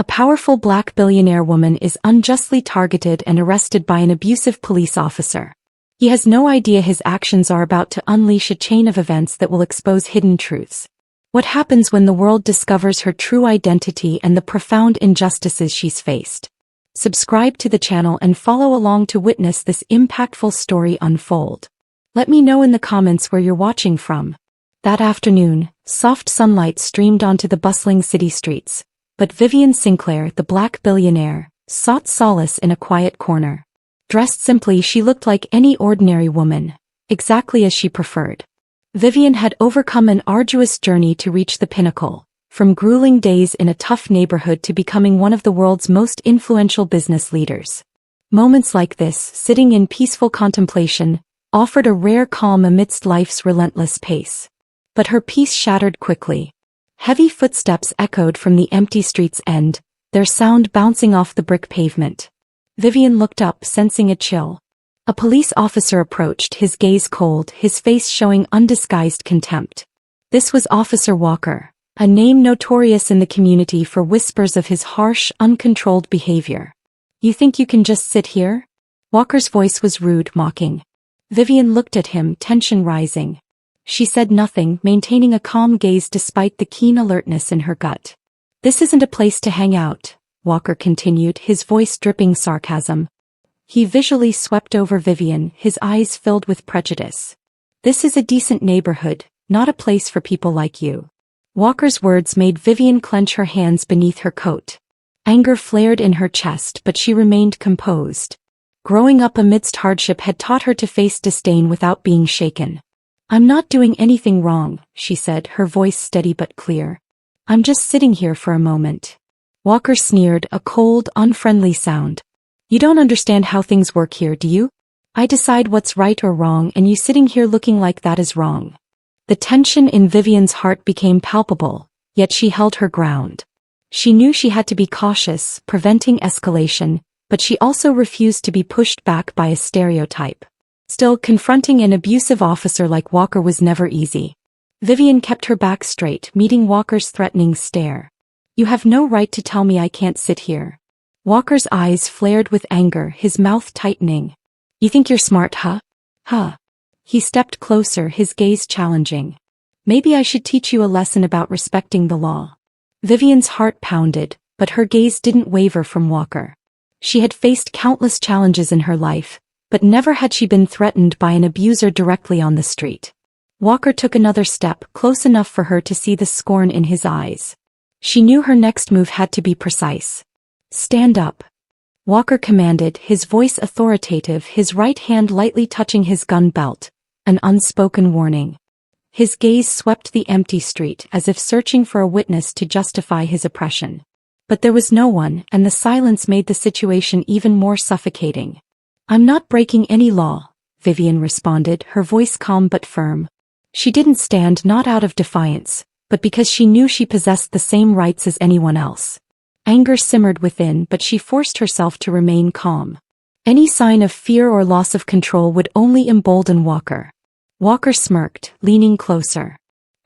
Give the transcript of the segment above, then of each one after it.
A powerful black billionaire woman is unjustly targeted and arrested by an abusive police officer. He has no idea his actions are about to unleash a chain of events that will expose hidden truths. What happens when the world discovers her true identity and the profound injustices she's faced? Subscribe to the channel and follow along to witness this impactful story unfold. Let me know in the comments where you're watching from. That afternoon, soft sunlight streamed onto the bustling city streets, but Vivian Sinclair, the black billionaire, sought solace in a quiet corner. Dressed simply, she looked like any ordinary woman, exactly as she preferred. Vivian had overcome an arduous journey to reach the pinnacle, from grueling days in a tough neighborhood to becoming one of the world's most influential business leaders. Moments like this, sitting in peaceful contemplation, offered a rare calm amidst life's relentless pace. But her peace shattered quickly. Heavy footsteps echoed from the empty street's end, their sound bouncing off the brick pavement. Vivian looked up, sensing a chill. A police officer approached, his gaze cold, his face showing undisguised contempt. This was Officer Walker, a name notorious in the community for whispers of his harsh, uncontrolled behavior. "You think you can just sit here?" Walker's voice was rude, mocking. Vivian looked at him, tension rising. She said nothing, maintaining a calm gaze despite the keen alertness in her gut. "This isn't a place to hang out," Walker continued, his voice dripping sarcasm. He visually swept over Vivian, his eyes filled with prejudice. "This is a decent neighborhood, not a place for people like you." Walker's words made Vivian clench her hands beneath her coat. Anger flared in her chest, but she remained composed. Growing up amidst hardship had taught her to face disdain without being shaken. "I'm not doing anything wrong," she said, her voice steady but clear. "I'm just sitting here for a moment." Walker sneered, a cold, unfriendly sound. "You don't understand how things work here, do you? I decide what's right or wrong, and you sitting here looking like that is wrong." The tension in Vivian's heart became palpable, yet she held her ground. She knew she had to be cautious, preventing escalation, but she also refused to be pushed back by a stereotype. Still, confronting an abusive officer like Walker was never easy. Vivian kept her back straight, meeting Walker's threatening stare. "You have no right to tell me I can't sit here." Walker's eyes flared with anger, his mouth tightening. "You think you're smart, huh? Huh?" He stepped closer, his gaze challenging. "Maybe I should teach you a lesson about respecting the law." Vivian's heart pounded, but her gaze didn't waver from Walker. She had faced countless challenges in her life, but never had she been threatened by an abuser directly on the street. Walker took another step, close enough for her to see the scorn in his eyes. She knew her next move had to be precise. "Stand up," Walker commanded, his voice authoritative, his right hand lightly touching his gun belt, an unspoken warning. His gaze swept the empty street as if searching for a witness to justify his oppression. But there was no one, and the silence made the situation even more suffocating. "I'm not breaking any law," Vivian responded, her voice calm but firm. She didn't stand not out of defiance, but because she knew she possessed the same rights as anyone else. Anger simmered within, but she forced herself to remain calm. Any sign of fear or loss of control would only embolden Walker. Walker smirked, leaning closer.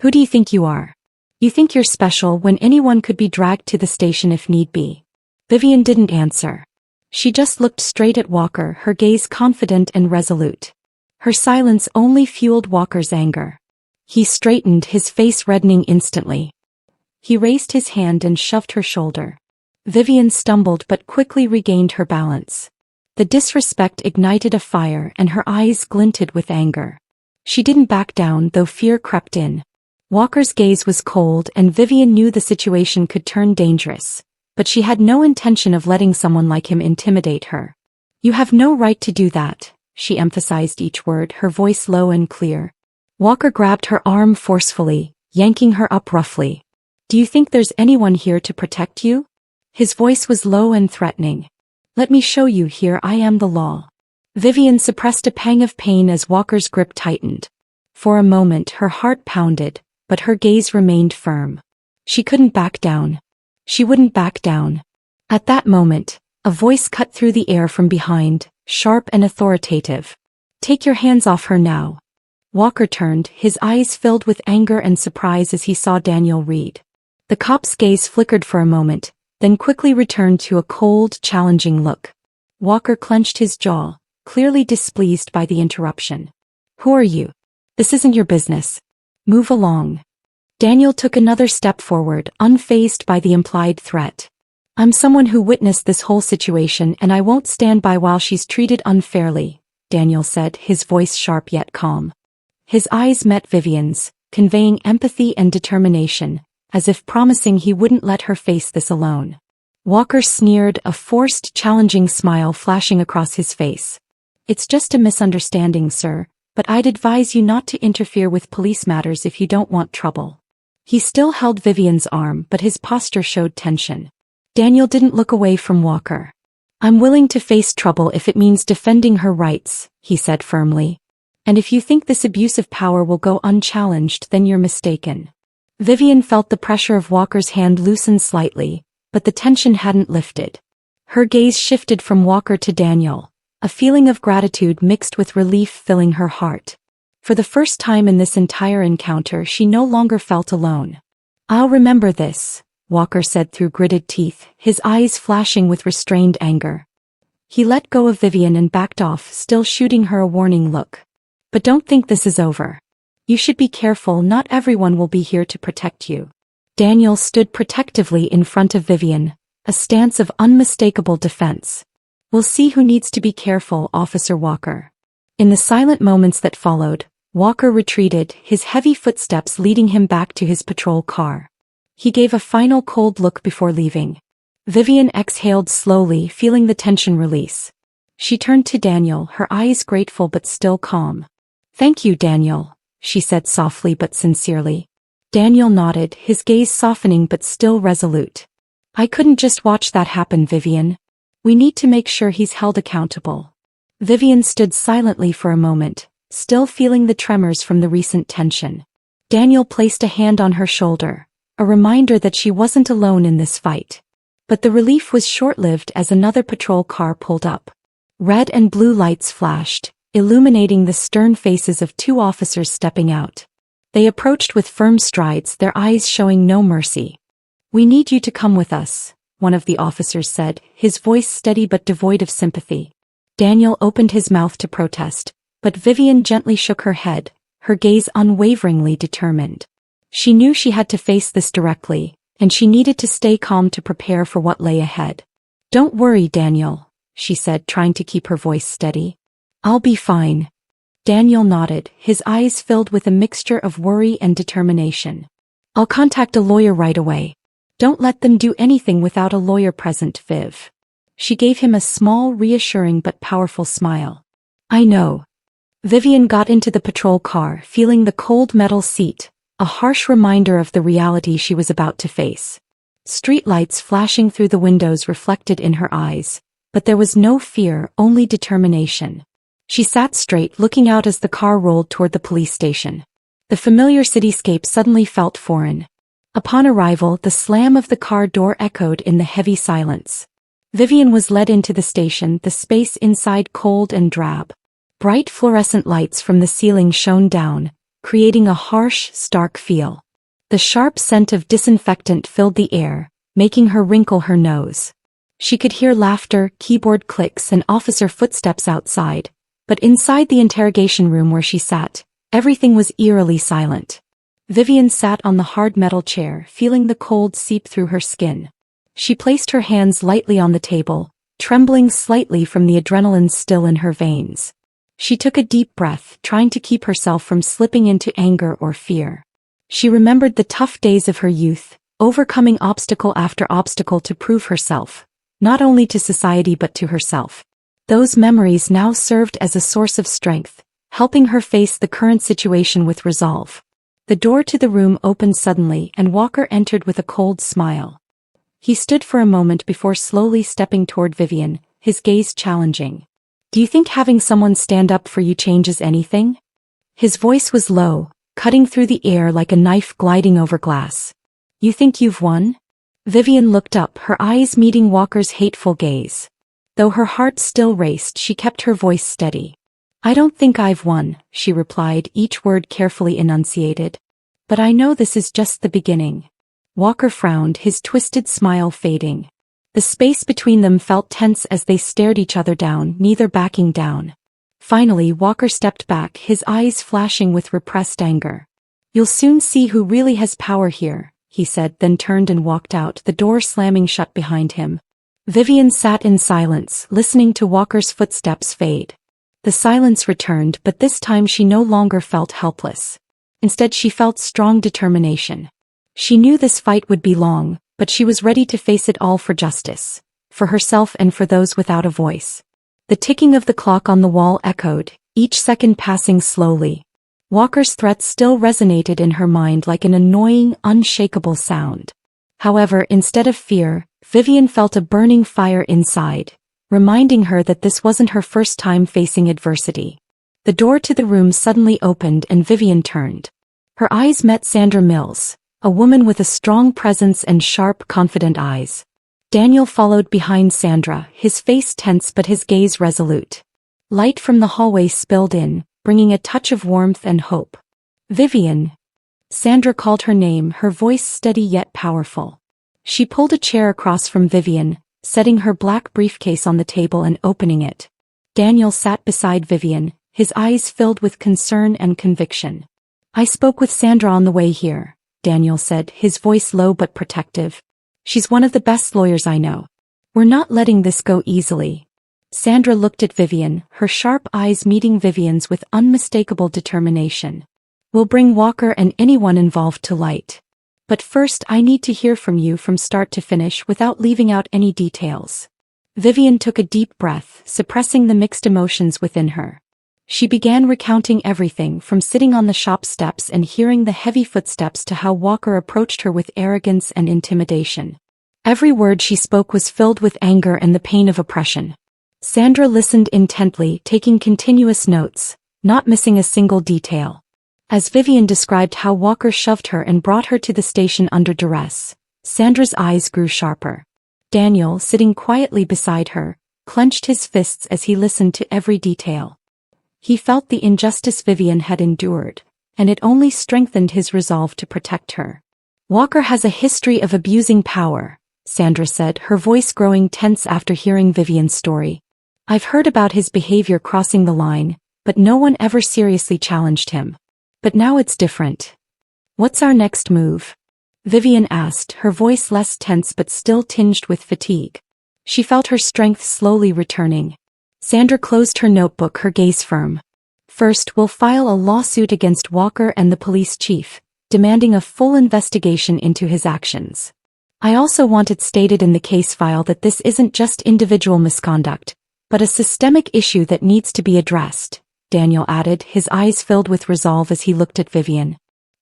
"Who do you think you are? You think you're special when anyone could be dragged to the station if need be?" Vivian didn't answer. She just looked straight at Walker, her gaze confident and resolute. Her silence only fueled Walker's anger. He straightened, his face reddening instantly. He raised his hand and shoved her shoulder. Vivian stumbled but quickly regained her balance. The disrespect ignited a fire and her eyes glinted with anger. She didn't back down, though fear crept in. Walker's gaze was cold and Vivian knew the situation could turn dangerous, but she had no intention of letting someone like him intimidate her. "You have no right to do that," she emphasized each word, her voice low and clear. Walker grabbed her arm forcefully, yanking her up roughly. "Do you think there's anyone here to protect you?" His voice was low and threatening. "Let me show you, here I am, the law." Vivian suppressed a pang of pain as Walker's grip tightened. For a moment her heart pounded, but her gaze remained firm. She couldn't back down. She wouldn't back down. At that moment, a voice cut through the air from behind, sharp and authoritative. "Take your hands off her now." Walker turned, his eyes filled with anger and surprise as he saw Daniel Reed. The cop's gaze flickered for a moment, then quickly returned to a cold, challenging look. Walker clenched his jaw, clearly displeased by the interruption. Who are you? This isn't your business. Move along. Daniel took another step forward, unfazed by the implied threat. I'm someone who witnessed this whole situation and I won't stand by while she's treated unfairly, Daniel said, his voice sharp yet calm. His eyes met Vivian's, conveying empathy and determination, as if promising he wouldn't let her face this alone. Walker sneered, a forced, challenging smile flashing across his face. It's just a misunderstanding, sir, but I'd advise you not to interfere with police matters if you don't want trouble. He still held Vivian's arm, but his posture showed tension. Daniel didn't look away from Walker. I'm willing to face trouble if it means defending her rights, he said firmly. And if you think this abuse of power will go unchallenged, then you're mistaken. Vivian felt the pressure of Walker's hand loosen slightly, but the tension hadn't lifted. Her gaze shifted from Walker to Daniel, a feeling of gratitude mixed with relief filling her heart. For the first time in this entire encounter, she no longer felt alone. I'll remember this, Walker said through gritted teeth, his eyes flashing with restrained anger. He let go of Vivian and backed off, still shooting her a warning look. But don't think this is over. You should be careful, not everyone will be here to protect you. Daniel stood protectively in front of Vivian, a stance of unmistakable defense. We'll see who needs to be careful, Officer Walker. In the silent moments that followed, Walker retreated, his heavy footsteps leading him back to his patrol car. He gave a final cold look before leaving. Vivian exhaled slowly, feeling the tension release. She turned to Daniel, her eyes grateful but still calm. Thank you, Daniel, she said softly but sincerely. Daniel nodded, his gaze softening but still resolute. I couldn't just watch that happen, Vivian. We need to make sure he's held accountable. Vivian stood silently for a moment, still feeling the tremors from the recent tension. Daniel placed a hand on her shoulder, a reminder that she wasn't alone in this fight. But the relief was short-lived as another patrol car pulled up. Red and blue lights flashed, illuminating the stern faces of two officers stepping out. They approached with firm strides, their eyes showing no mercy. We need you to come with us, one of the officers said, his voice steady but devoid of sympathy. Daniel opened his mouth to protest, but Vivian gently shook her head, her gaze unwaveringly determined. She knew she had to face this directly, and she needed to stay calm to prepare for what lay ahead. Don't worry, Daniel, she said, trying to keep her voice steady. I'll be fine. Daniel nodded, his eyes filled with a mixture of worry and determination. I'll contact a lawyer right away. Don't let them do anything without a lawyer present, Viv. She gave him a small, reassuring but powerful smile. I know. Vivian got into the patrol car, feeling the cold metal seat, a harsh reminder of the reality she was about to face. Streetlights flashing through the windows reflected in her eyes, but there was no fear, only determination. She sat straight, looking out as the car rolled toward the police station. The familiar cityscape suddenly felt foreign. Upon arrival, the slam of the car door echoed in the heavy silence. Vivian was led into the station, the space inside cold and drab. Bright fluorescent lights from the ceiling shone down, creating a harsh, stark feel. The sharp scent of disinfectant filled the air, making her wrinkle her nose. She could hear laughter, keyboard clicks, and officer footsteps outside, but inside the interrogation room where she sat, everything was eerily silent. Vivian sat on the hard metal chair, feeling the cold seep through her skin. She placed her hands lightly on the table, trembling slightly from the adrenaline still in her veins. She took a deep breath, trying to keep herself from slipping into anger or fear. She remembered the tough days of her youth, overcoming obstacle after obstacle to prove herself, not only to society but to herself. Those memories now served as a source of strength, helping her face the current situation with resolve. The door to the room opened suddenly and Walker entered with a cold smile. He stood for a moment before slowly stepping toward Vivian, his gaze challenging. Do you think having someone stand up for you changes anything? His voice was low, cutting through the air like a knife gliding over glass. You think you've won? Vivian looked up, her eyes meeting Walker's hateful gaze. Though her heart still raced, she kept her voice steady. I don't think I've won, she replied, each word carefully enunciated. But I know this is just the beginning. Walker frowned, his twisted smile fading. The space between them felt tense as they stared each other down, neither backing down. Finally, Walker stepped back, his eyes flashing with repressed anger. "You'll soon see who really has power here," he said, then turned and walked out, the door slamming shut behind him. Vivian sat in silence, listening to Walker's footsteps fade. The silence returned, but this time she no longer felt helpless. Instead, she felt strong determination. She knew this fight would be long, but she was ready to face it all for justice, for herself and for those without a voice. The ticking of the clock on the wall echoed, each second passing slowly. Walker's threats still resonated in her mind like an annoying, unshakable sound. However, instead of fear, Vivian felt a burning fire inside, reminding her that this wasn't her first time facing adversity. The door to the room suddenly opened and Vivian turned. Her eyes met Sandra Mills, a woman with a strong presence and sharp, confident eyes. Daniel followed behind Sandra, his face tense but his gaze resolute. Light from the hallway spilled in, bringing a touch of warmth and hope. "Vivian." Sandra called her name, her voice steady yet powerful. She pulled a chair across from Vivian, setting her black briefcase on the table and opening it. Daniel sat beside Vivian, his eyes filled with concern and conviction. "I spoke with Sandra on the way here," Daniel said, his voice low but protective. "She's one of the best lawyers I know. We're not letting this go easily." Sandra looked at Vivian, her sharp eyes meeting Vivian's with unmistakable determination. "We'll bring Walker and anyone involved to light. But first I need to hear from you from start to finish without leaving out any details." Vivian took a deep breath, suppressing the mixed emotions within her. She began recounting everything from sitting on the shop steps and hearing the heavy footsteps to how Walker approached her with arrogance and intimidation. Every word she spoke was filled with anger and the pain of oppression. Sandra listened intently, taking continuous notes, not missing a single detail. As Vivian described how Walker shoved her and brought her to the station under duress, Sandra's eyes grew sharper. Daniel, sitting quietly beside her, clenched his fists as he listened to every detail. He felt the injustice Vivian had endured, and it only strengthened his resolve to protect her. "Walker has a history of abusing power," Sandra said, her voice growing tense after hearing Vivian's story. "I've heard about his behavior crossing the line, but no one ever seriously challenged him. But now it's different. What's our next move?" Vivian asked, her voice less tense but still tinged with fatigue. She felt her strength slowly returning. Sandra closed her notebook, her gaze firm. "First, we'll file a lawsuit against Walker and the police chief, demanding a full investigation into his actions. I also want it stated in the case file that this isn't just individual misconduct, but a systemic issue that needs to be addressed," Daniel added, his eyes filled with resolve as he looked at Vivian.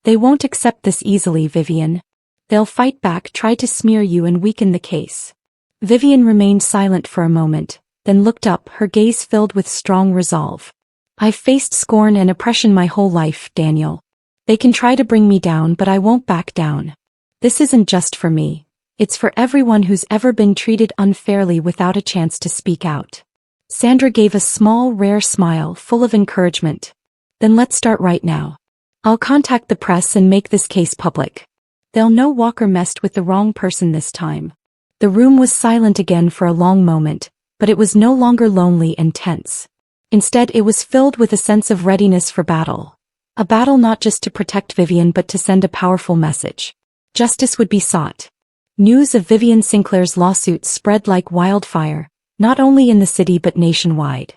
"They won't accept this easily, Vivian. They'll fight back, try to smear you and weaken the case." Vivian remained silent for a moment, then looked up, her gaze filled with strong resolve. "I've faced scorn and oppression my whole life, Daniel. They can try to bring me down, but I won't back down. This isn't just for me. It's for everyone who's ever been treated unfairly without a chance to speak out." Sandra gave a small, rare smile full of encouragement. "Then let's start right now. I'll contact the press and make this case public. They'll know Walker messed with the wrong person this time." The room was silent again for a long moment, but it was no longer lonely and tense. Instead, it was filled with a sense of readiness for battle. A battle not just to protect Vivian but to send a powerful message. Justice would be sought. News of Vivian Sinclair's lawsuit spread like wildfire, not only in the city but nationwide.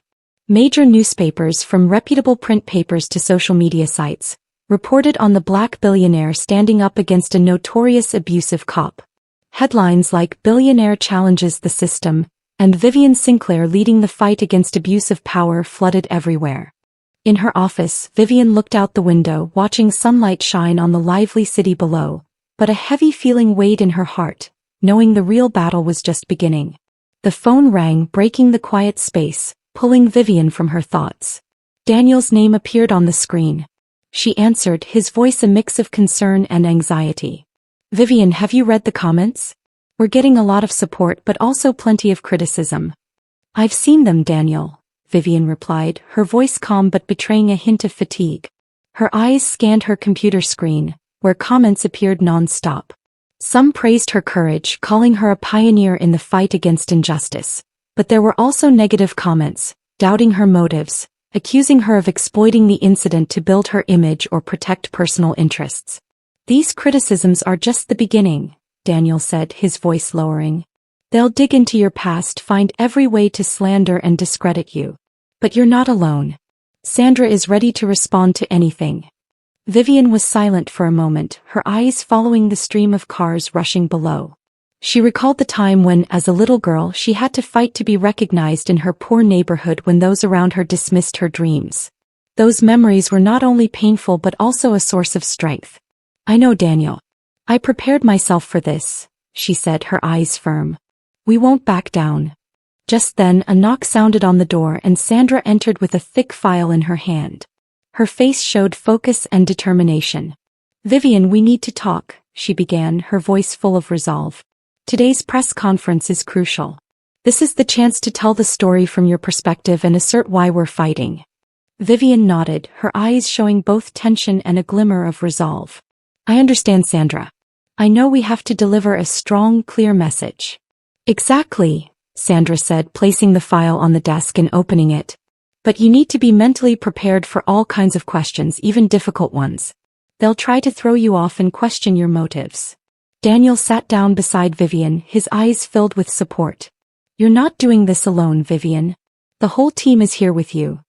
Major newspapers, from reputable print papers to social media sites, reported on the black billionaire standing up against a notorious abusive cop. Headlines like "Billionaire challenges the system" and "Vivian Sinclair leading the fight against abuse of power" flooded everywhere. In her office, Vivian looked out the window, watching sunlight shine on the lively city below, but a heavy feeling weighed in her heart, knowing the real battle was just beginning. The phone rang, breaking the quiet space, pulling Vivian from her thoughts. Daniel's name appeared on the screen. She answered, his voice a mix of concern and anxiety. "Vivian, have you read the comments? We're getting a lot of support but also plenty of criticism." "I've seen them, Daniel," Vivian replied, her voice calm but betraying a hint of fatigue. Her eyes scanned her computer screen, where comments appeared non-stop. Some praised her courage, calling her a pioneer in the fight against injustice. But there were also negative comments, doubting her motives, accusing her of exploiting the incident to build her image or protect personal interests. These criticisms are just the beginning, Daniel said, his voice lowering. They'll dig into your past, find every way to slander and discredit you. But you're not alone. Sandra is ready to respond to anything. Vivian was silent for a moment, her eyes following the stream of cars rushing below. She recalled the time when, as a little girl, she had to fight to be recognized in her poor neighborhood when those around her dismissed her dreams. Those memories were not only painful but also a source of strength. I know, Daniel. I prepared myself for this, she said, her eyes firm. We won't back down. Just then, a knock sounded on the door and Sandra entered with a thick file in her hand. Her face showed focus and determination. Vivian, we need to talk, she began, her voice full of resolve. Today's press conference is crucial. This is the chance to tell the story from your perspective and assert why we're fighting. Vivian nodded, her eyes showing both tension and a glimmer of resolve. I understand, Sandra. I know we have to deliver a strong, clear message. Exactly, Sandra said, placing the file on the desk and opening it. But you need to be mentally prepared for all kinds of questions, even difficult ones. They'll try to throw you off and question your motives. Daniel sat down beside Vivian, his eyes filled with support. You're not doing this alone, Vivian. The whole team is here with you.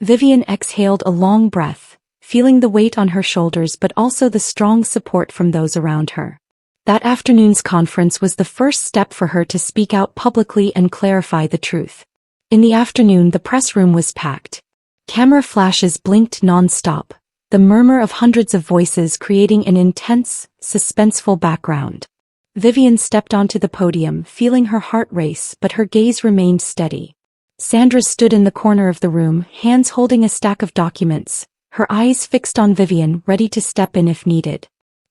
Vivian exhaled a long breath, feeling the weight on her shoulders but also the strong support from those around her. That afternoon's conference was the first step for her to speak out publicly and clarify the truth. In the afternoon, the press room was packed. Camera flashes blinked non-stop, the murmur of hundreds of voices creating an intense, suspenseful background. Vivian stepped onto the podium, feeling her heart race, but her gaze remained steady. Sandra stood in the corner of the room, hands holding a stack of documents, her eyes fixed on Vivian, ready to step in if needed.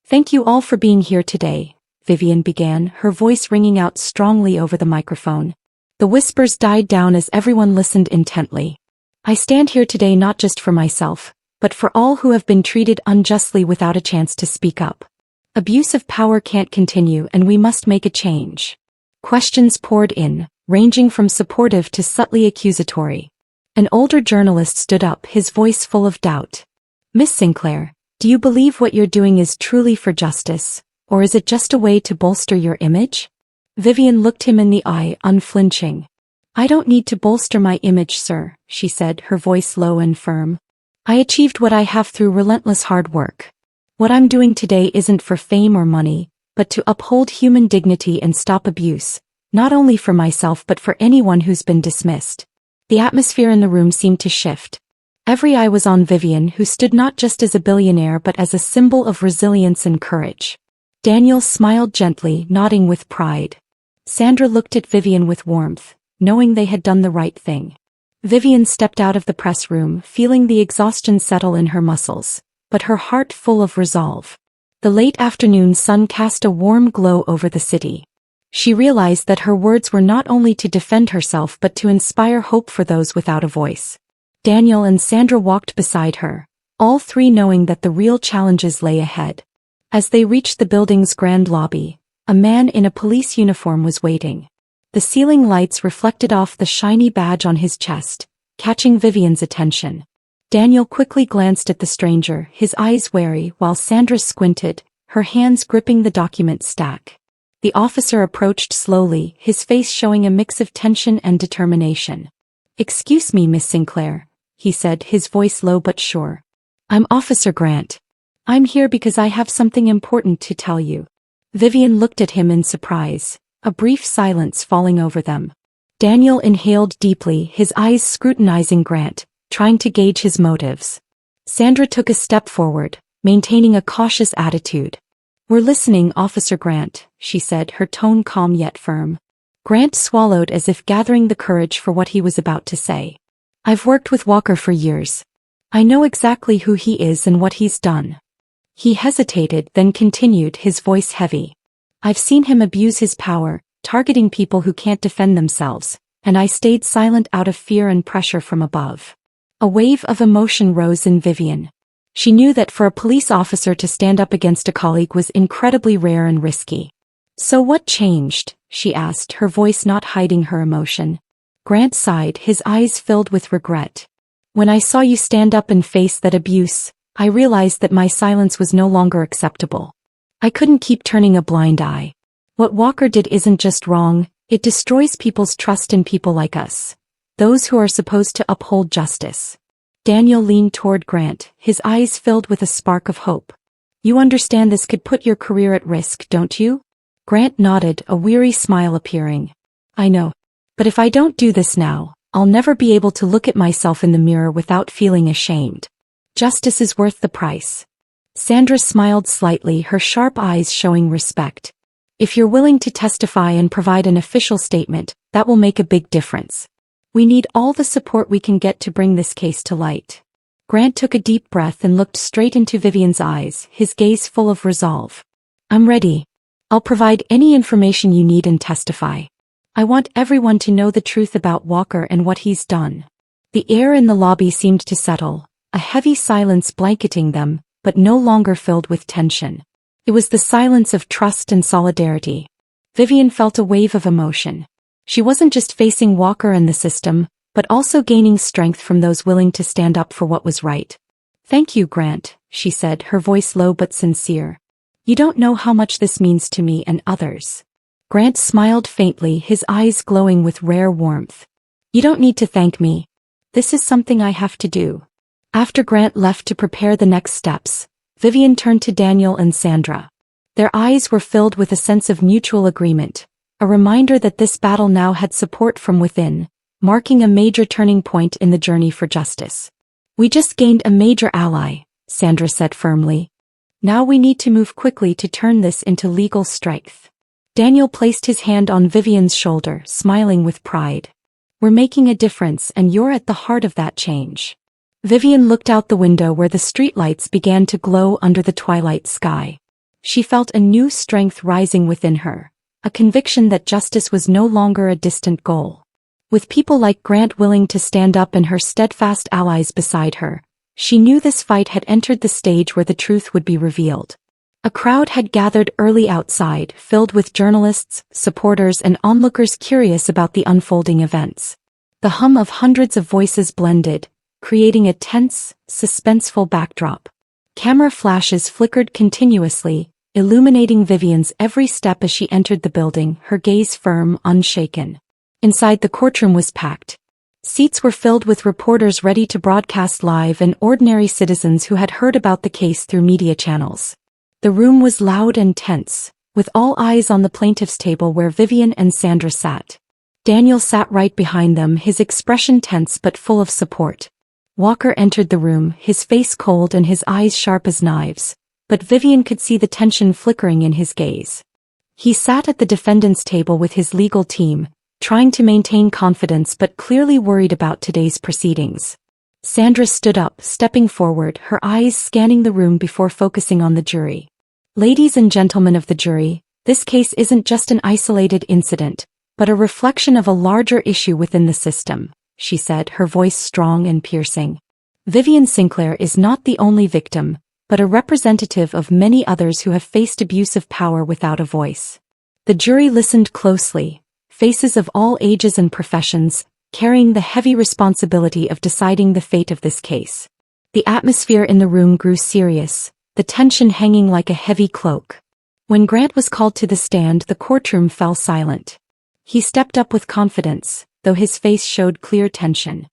Thank you all for being here today, Vivian began, her voice ringing out strongly over the microphone. The whispers died down as everyone listened intently. I stand here today not just for myself, but for all who have been treated unjustly without a chance to speak up. Abuse of power can't continue and we must make a change. Questions poured in, ranging from supportive to subtly accusatory. An older journalist stood up, his voice full of doubt. Miss Sinclair, do you believe what you're doing is truly for justice, or is it just a way to bolster your image? Vivian looked him in the eye, unflinching. I don't need to bolster my image, sir, she said, her voice low and firm. I achieved what I have through relentless hard work. What I'm doing today isn't for fame or money, but to uphold human dignity and stop abuse, not only for myself but for anyone who's been dismissed. The atmosphere in the room seemed to shift. Every eye was on Vivian, who stood not just as a billionaire but as a symbol of resilience and courage. Daniel smiled gently, nodding with pride. Sandra looked at Vivian with warmth, knowing they had done the right thing. Vivian stepped out of the press room, feeling the exhaustion settle in her muscles, but her heart full of resolve. The late afternoon sun cast a warm glow over the city. She realized that her words were not only to defend herself but to inspire hope for those without a voice. Daniel and Sandra walked beside her, all three knowing that the real challenges lay ahead. As they reached the building's grand lobby, a man in a police uniform was waiting. The ceiling lights reflected off the shiny badge on his chest, catching Vivian's attention. Daniel quickly glanced at the stranger, his eyes wary, while Sandra squinted, her hands gripping the document stack. The officer approached slowly, his face showing a mix of tension and determination. Excuse me, Miss Sinclair, he said, his voice low but sure. I'm Officer Grant. I'm here because I have something important to tell you. Vivian looked at him in surprise, a brief silence falling over them. Daniel inhaled deeply, his eyes scrutinizing Grant, trying to gauge his motives. Sandra took a step forward, maintaining a cautious attitude. We're listening, Officer Grant, she said, her tone calm yet firm. Grant swallowed as if gathering the courage for what he was about to say. I've worked with Walker for years. I know exactly who he is and what he's done. He hesitated, then continued, his voice heavy. I've seen him abuse his power, targeting people who can't defend themselves, and I stayed silent out of fear and pressure from above. A wave of emotion rose in Vivian. She knew that for a police officer to stand up against a colleague was incredibly rare and risky. "So what changed?" she asked, her voice not hiding her emotion. Grant sighed, his eyes filled with regret. "When I saw you stand up and face that abuse, I realized that my silence was no longer acceptable. I couldn't keep turning a blind eye. What Walker did isn't just wrong, it destroys people's trust in people like us, those who are supposed to uphold justice." Daniel leaned toward Grant, his eyes filled with a spark of hope. "You understand this could put your career at risk, don't you?" Grant nodded, a weary smile appearing. "I know. But if I don't do this now, I'll never be able to look at myself in the mirror without feeling ashamed. Justice is worth the price." Sandra smiled slightly, her sharp eyes showing respect. "If you're willing to testify and provide an official statement, that will make a big difference. We need all the support we can get to bring this case to light." Grant took a deep breath and looked straight into Vivian's eyes, his gaze full of resolve. "I'm ready. I'll provide any information you need and testify. I want everyone to know the truth about Walker and what he's done." The air in the lobby seemed to settle, a heavy silence blanketing them, but no longer filled with tension. It was the silence of trust and solidarity. Vivian felt a wave of emotion. She wasn't just facing Walker and the system, but also gaining strength from those willing to stand up for what was right. "Thank you, Grant," she said, her voice low but sincere. "You don't know how much this means to me and others." Grant smiled faintly, his eyes glowing with rare warmth. "You don't need to thank me. This is something I have to do." After Grant left to prepare the next steps, Vivian turned to Daniel and Sandra. Their eyes were filled with a sense of mutual agreement, a reminder that this battle now had support from within, marking a major turning point in the journey for justice. "We just gained a major ally," Sandra said firmly. "Now we need to move quickly to turn this into legal strength." Daniel placed his hand on Vivian's shoulder, smiling with pride. "We're making a difference and you're at the heart of that change." Vivian looked out the window where the streetlights began to glow under the twilight sky. She felt a new strength rising within her, a conviction that justice was no longer a distant goal. With people like Grant willing to stand up and her steadfast allies beside her, she knew this fight had entered the stage where the truth would be revealed. A crowd had gathered early outside, filled with journalists, supporters and onlookers curious about the unfolding events. The hum of hundreds of voices blended, creating a tense, suspenseful backdrop. Camera flashes flickered continuously, illuminating Vivian's every step as she entered the building, her gaze firm, unshaken. Inside, the courtroom was packed. Seats were filled with reporters ready to broadcast live and ordinary citizens who had heard about the case through media channels. The room was loud and tense, with all eyes on the plaintiff's table where Vivian and Sandra sat. Daniel sat right behind them, his expression tense but full of support. Walker entered the room, his face cold and his eyes sharp as knives, but Vivian could see the tension flickering in his gaze. He sat at the defendant's table with his legal team, trying to maintain confidence but clearly worried about today's proceedings. Sandra stood up, stepping forward, her eyes scanning the room before focusing on the jury. "Ladies and gentlemen of the jury, this case isn't just an isolated incident, but a reflection of a larger issue within the system," she said, her voice strong and piercing. "Vivian Sinclair is not the only victim, but a representative of many others who have faced abuse of power without a voice." The jury listened closely, faces of all ages and professions, carrying the heavy responsibility of deciding the fate of this case. The atmosphere in the room grew serious, the tension hanging like a heavy cloak. When Grant was called to the stand, the courtroom fell silent. He stepped up with confidence, though his face showed clear tension.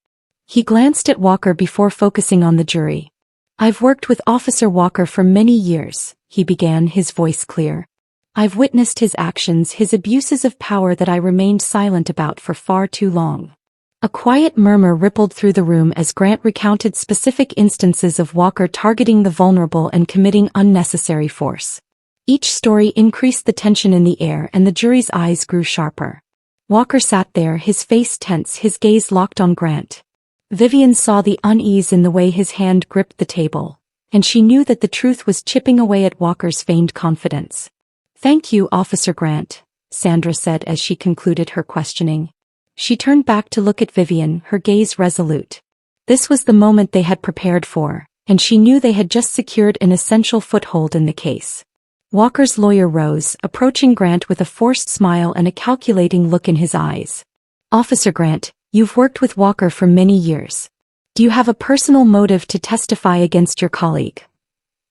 He glanced at Walker before focusing on the jury. "I've worked with Officer Walker for many years," he began, his voice clear. "I've witnessed his actions, his abuses of power that I remained silent about for far too long." A quiet murmur rippled through the room as Grant recounted specific instances of Walker targeting the vulnerable and committing unnecessary force. Each story increased the tension in the air and the jury's eyes grew sharper. Walker sat there, his face tense, his gaze locked on Grant. Vivian saw the unease in the way his hand gripped the table, and she knew that the truth was chipping away at Walker's feigned confidence. "Thank you, Officer Grant," Sandra said as she concluded her questioning. She turned back to look at Vivian, her gaze resolute. This was the moment they had prepared for, and she knew they had just secured an essential foothold in the case. Walker's lawyer rose, approaching Grant with a forced smile and a calculating look in his eyes. "Officer Grant, you've worked with Walker for many years. Do you have a personal motive to testify against your colleague?"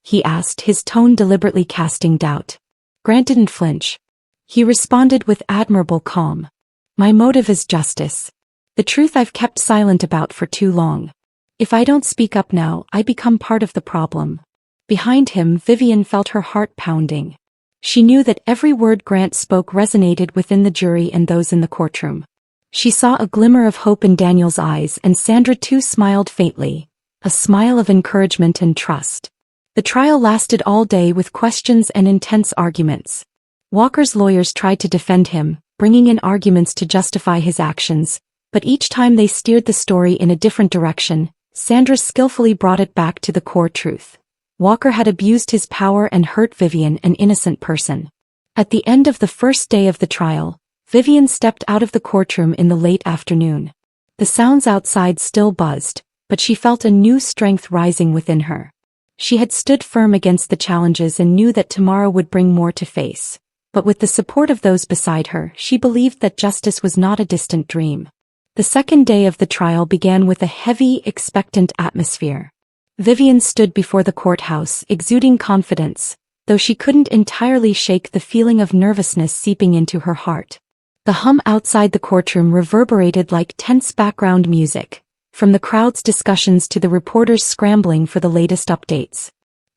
he asked, his tone deliberately casting doubt. Grant didn't flinch. He responded with admirable calm. "My motive is justice. The truth I've kept silent about for too long. If I don't speak up now, I become part of the problem." Behind him, Vivian felt her heart pounding. She knew that every word Grant spoke resonated within the jury and those in the courtroom. She saw a glimmer of hope in Daniel's eyes, and Sandra too smiled faintly, a smile of encouragement and trust. The trial lasted all day with questions and intense arguments. Walker's lawyers tried to defend him, bringing in arguments to justify his actions, but each time they steered the story in a different direction. Sandra skillfully brought it back to the core truth. Walker had abused his power and hurt Vivian, an innocent person. At the end of the first day of the trial, Vivian stepped out of the courtroom in the late afternoon. The sounds outside still buzzed, but she felt a new strength rising within her. She had stood firm against the challenges and knew that tomorrow would bring more to face. But with the support of those beside her, she believed that justice was not a distant dream. The second day of the trial began with a heavy, expectant atmosphere. Vivian stood before the courthouse, exuding confidence, though she couldn't entirely shake the feeling of nervousness seeping into her heart. The hum outside the courtroom reverberated like tense background music, from the crowd's discussions to the reporters scrambling for the latest updates.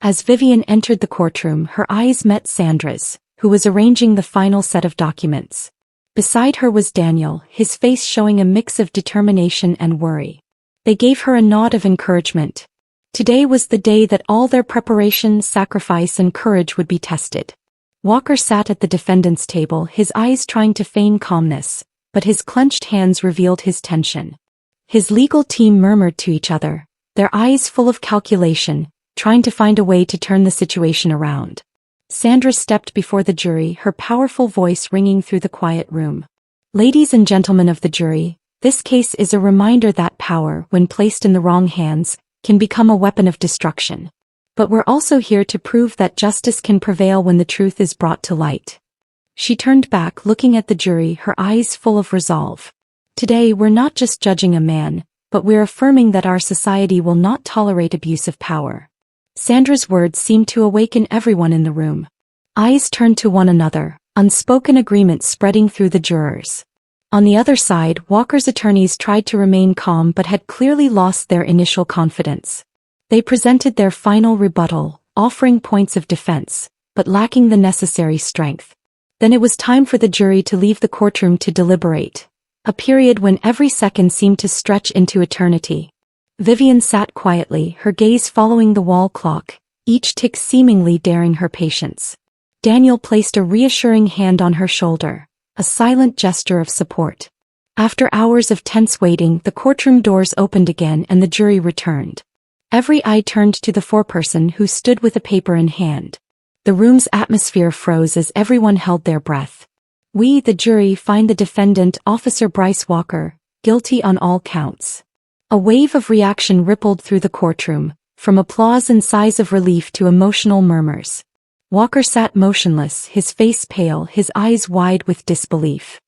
As Vivian entered the courtroom, her eyes met Sandra's, who was arranging the final set of documents. Beside her was Daniel, his face showing a mix of determination and worry. They gave her a nod of encouragement. Today was the day that all their preparation, sacrifice, and courage would be tested. Walker sat at the defendant's table, his eyes trying to feign calmness, but his clenched hands revealed his tension. His legal team murmured to each other, their eyes full of calculation, trying to find a way to turn the situation around. Sandra stepped before the jury, her powerful voice ringing through the quiet room. "Ladies and gentlemen of the jury, this case is a reminder that power, when placed in the wrong hands, can become a weapon of destruction. But we're also here to prove that justice can prevail when the truth is brought to light." She turned back, looking at the jury, her eyes full of resolve. "Today we're not just judging a man, but we're affirming that our society will not tolerate abuse of power." Sandra's words seemed to awaken everyone in the room. Eyes turned to one another, unspoken agreement spreading through the jurors. On the other side, Walker's attorneys tried to remain calm but had clearly lost their initial confidence. They presented their final rebuttal, offering points of defense, but lacking the necessary strength. Then it was time for the jury to leave the courtroom to deliberate, a period when every second seemed to stretch into eternity. Vivian sat quietly, her gaze following the wall clock, each tick seemingly daring her patience. Daniel placed a reassuring hand on her shoulder, a silent gesture of support. After hours of tense waiting, the courtroom doors opened again and the jury returned. Every eye turned to the foreperson who stood with a paper in hand. The room's atmosphere froze as everyone held their breath. "We, the jury, find the defendant, Officer Bryce Walker, guilty on all counts." A wave of reaction rippled through the courtroom, from applause and sighs of relief to emotional murmurs. Walker sat motionless, his face pale, his eyes wide with disbelief.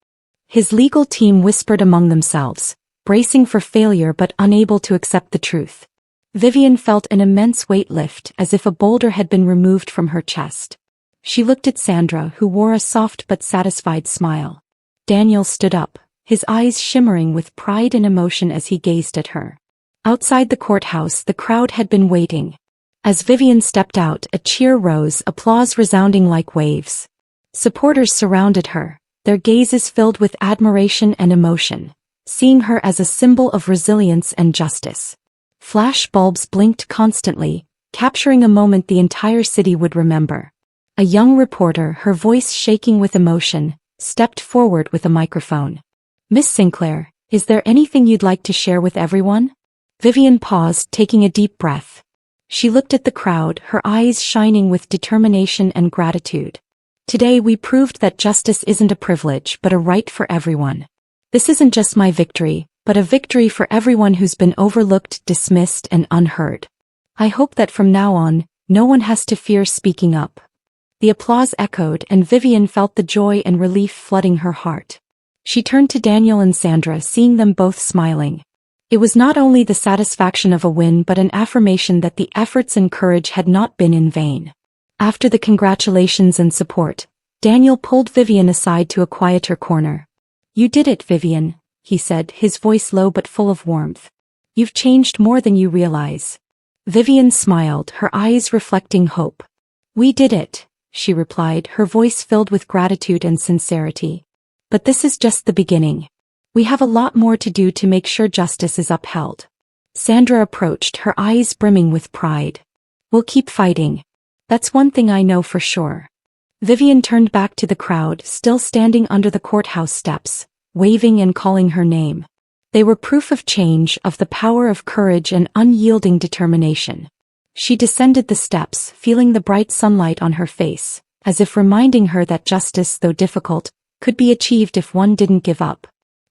His legal team whispered among themselves, bracing for failure but unable to accept the truth. Vivian felt an immense weight lift, as if a boulder had been removed from her chest. She looked at Sandra, who wore a soft but satisfied smile. Daniel stood up, his eyes shimmering with pride and emotion as he gazed at her. Outside the courthouse, the crowd had been waiting. As Vivian stepped out, a cheer rose, applause resounding like waves. Supporters surrounded her, their gazes filled with admiration and emotion, seeing her as a symbol of resilience and justice. Flash bulbs blinked constantly, capturing a moment the entire city would remember. A young reporter, her voice shaking with emotion, stepped forward with a microphone. "Miss Sinclair, is there anything you'd like to share with everyone?" Vivian paused, taking a deep breath. She looked at the crowd, her eyes shining with determination and gratitude. "Today we proved that justice isn't a privilege but a right for everyone. This isn't just my victory, but a victory for everyone who's been overlooked, dismissed, and unheard." I hope that from now on, no one has to fear speaking up." The applause echoed and Vivian felt the joy and relief flooding her heart. She turned to Daniel and Sandra, seeing them both smiling. It was not only the satisfaction of a win but an affirmation that the efforts and courage had not been in vain. After the congratulations and support, Daniel pulled Vivian aside to a quieter corner. "You did it, Vivian," he said, his voice low but full of warmth. "You've changed more than you realize." Vivian smiled, her eyes reflecting hope. "We did it," she replied, her voice filled with gratitude and sincerity. "But this is just the beginning. We have a lot more to do to make sure justice is upheld." Sandra approached, her eyes brimming with pride. "We'll keep fighting. That's one thing I know for sure." Vivian turned back to the crowd, still standing under the courthouse steps, waving and calling her name. They were proof of change, of the power of courage and unyielding determination. She descended the steps, feeling the bright sunlight on her face, as if reminding her that justice, though difficult, could be achieved if one didn't give up.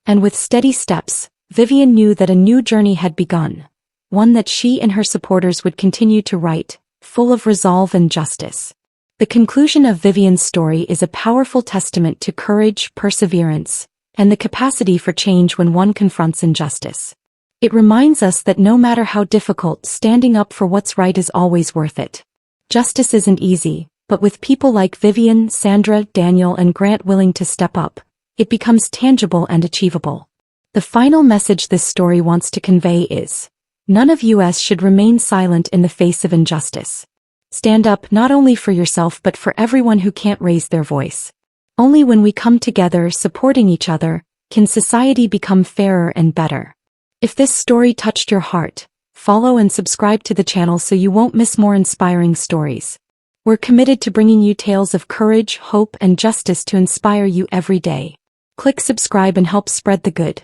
And with steady steps, Vivian knew that a new journey had begun, one that she and her supporters would continue to write, full of resolve and justice. The conclusion of Vivian's story is a powerful testament to courage, perseverance, and the capacity for change when one confronts injustice. It reminds us that no matter how difficult, standing up for what's right is always worth it. Justice isn't easy, but with people like Vivian, Sandra, Daniel, and Grant willing to step up, it becomes tangible and achievable. The final message this story wants to convey is: none of us should remain silent in the face of injustice. Stand up not only for yourself but for everyone who can't raise their voice. Only when we come together, supporting each other, can society become fairer and better. If this story touched your heart, follow and subscribe to the channel so you won't miss more inspiring stories. We're committed to bringing you tales of courage, hope, and justice to inspire you every day. Click subscribe and help spread the good.